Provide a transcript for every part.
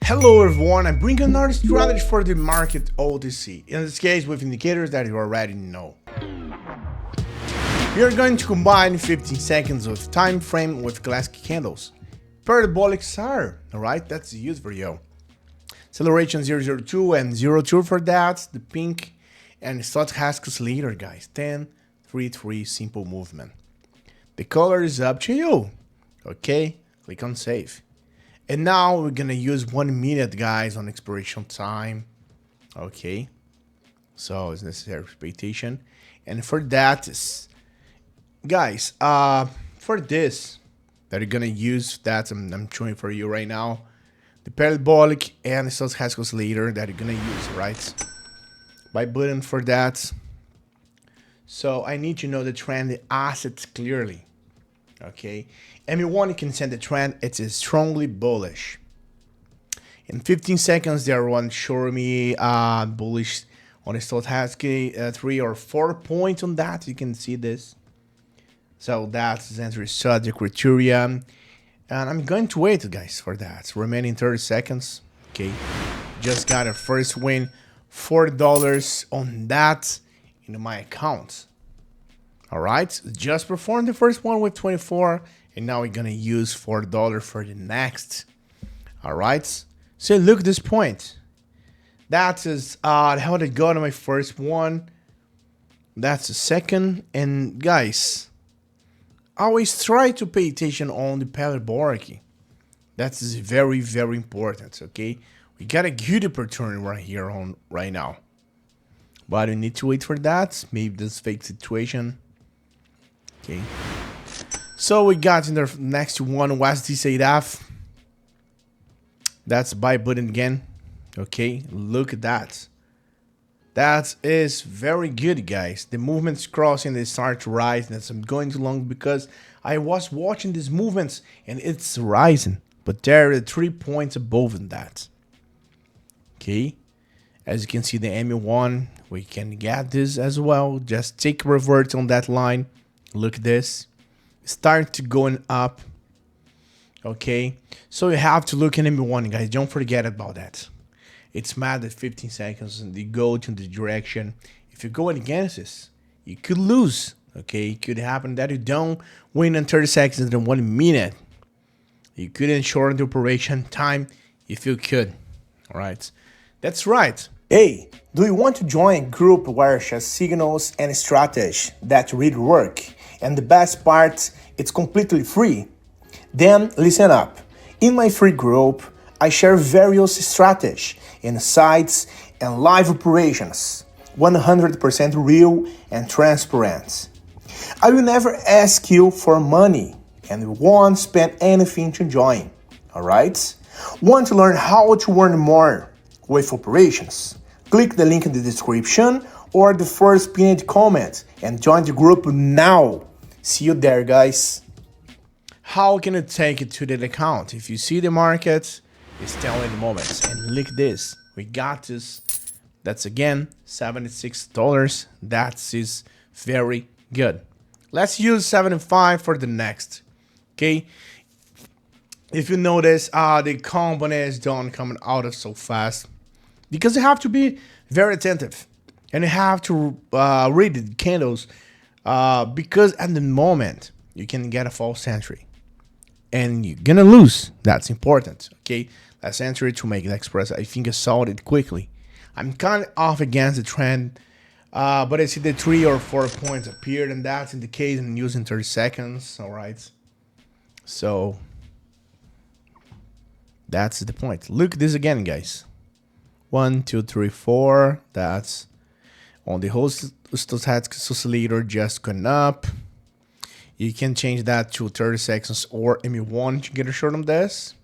Hello everyone, I'm bringing another strategy for the market OTC, in this case with indicators that you already know. We are going to combine 15 seconds of time frame with classic candles. Parabolic SAR, alright, that's used for you. Acceleration 002 and 02 for that, the pink and Stochastic oscillator guys, 10, 3, 3 simple movement. The color is up to you, okay, click on save. And now we're gonna use 1 minute guys on expiration time. Okay. So it's necessary expectation. And for that, guys, for this that you're gonna use that I'm showing for you right now, the parabolic and the stochastic oscillator that you're gonna use, right? By button for that. So I need to know the trend, the assets clearly. Okay, M1 you can send the trend, it's strongly bullish. In 15 seconds there one show me bullish on a stochastic 3 or 4 points on that, you can see this. So that's the entry strategy criteria, and I'm going to wait guys for that. Remaining 30 seconds. Okay, just got a first win, $4 on that in my account. Alright, just performed the first one with 24, and now we're gonna use $4 for the next. Alright, so look at this point. That is how I got on my first one. That's the second, and guys, always try to pay attention on the parabolic. That is very, very important, okay? We got a good opportunity right here on right now. But we need to wait for that, maybe this fake situation. Okay, so we got in the next one was this 8F. That's buy button again. Okay, look at that. That is very good, guys. The movement's crossing, they start to rise. That's I'm going too long because I was watching these movements and it's rising, but there are 3 points above in that. Okay, as you can see, the M1, we can get this as well. Just take revert on that line. Look at this, start to going up. Okay, so you have to look at M1 guys, don't forget about that. It's mad at 15 seconds and you go to the direction. If you go against this, you could lose. Okay, it could happen that you don't win in 30 seconds in 1 minute. You couldn't shorten the operation time if you could. All right, that's right. Hey, do you want to join a group where share signals and strategy that really work? And the best part, it's completely free. Then listen up. In my free group, I share various strategies, insights, and live operations. 100% real and transparent. I will never ask you for money and won't spend anything to join. Alright? Want to learn how to earn more with operations? Click the link in the description or the first pinned comment and join the group now. See you there, guys. How can you take it to the account? If you see the market, it's telling the moments. And look at this. We got this. That's again $76. That is very good. Let's use 75 for the next. Okay. If you notice, the companies don't come out of so fast because you have to be very attentive and you have to read the candles. Because at the moment you can get a false entry and you're gonna lose. That's important. Okay, let's enter it to make the express. I think I solved it quickly. I'm kind of off against the trend, but I see the 3 or 4 points appeared, and that's in the case I'm using 30 seconds. All right, so that's the point. Look at this again, guys. 1, 2, 3, 4. That's on the whole stochastic oscillator just going up. You can change that to 30 seconds or M1 to get a short on this,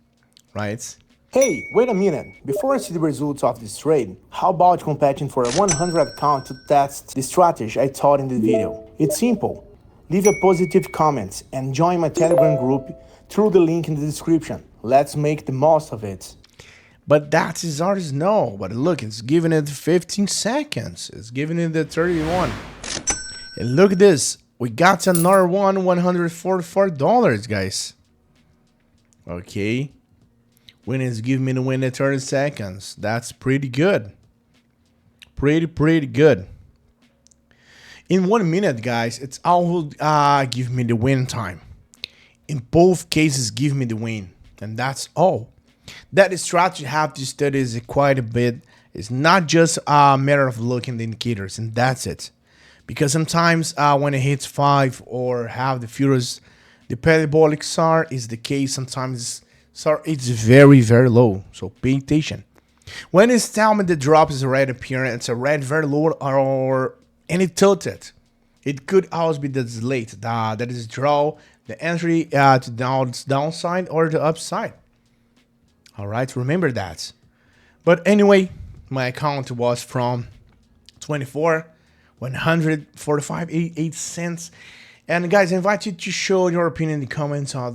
right? Hey, wait a minute. Before I see the results of this trade, how about competing for a 100 account to test the strategy I taught in the video? It's simple. Leave a positive comment and join my Telegram group through the link in the description. Let's make the most of it. But that is ours no. But look, it's giving it 15 seconds. It's giving it the 31. And look at this. We got another one, $144, guys. Okay. When it's giving me the win at 30 seconds. That's pretty good. Pretty good. In 1 minute, guys, it's all give me the win time. In both cases, give me the win. And that's all. That strategy you have to study is quite a bit. It's not just a matter of looking at the indicators, and that's it. Because sometimes when it hits 5 or have the furious, the parabolic SAR is the case. Sometimes SAR it's very low. So pay attention. When it's telling me the drop is red appearing, it's a red very low or any tilted. It could always be the late that is draw the entry to downside or the upside. All right, remember that. But anyway, my account was from 24, 145.88 cents. And guys, I invite you to show your opinion in the comments. I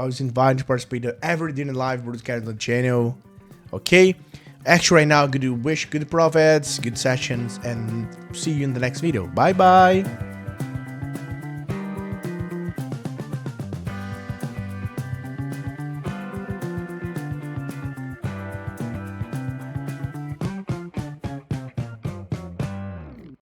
was invited to participate in every day in live broadcast on the channel. Okay. Actually, right now, good wish, good profits, good sessions, and see you in the next video. Bye bye.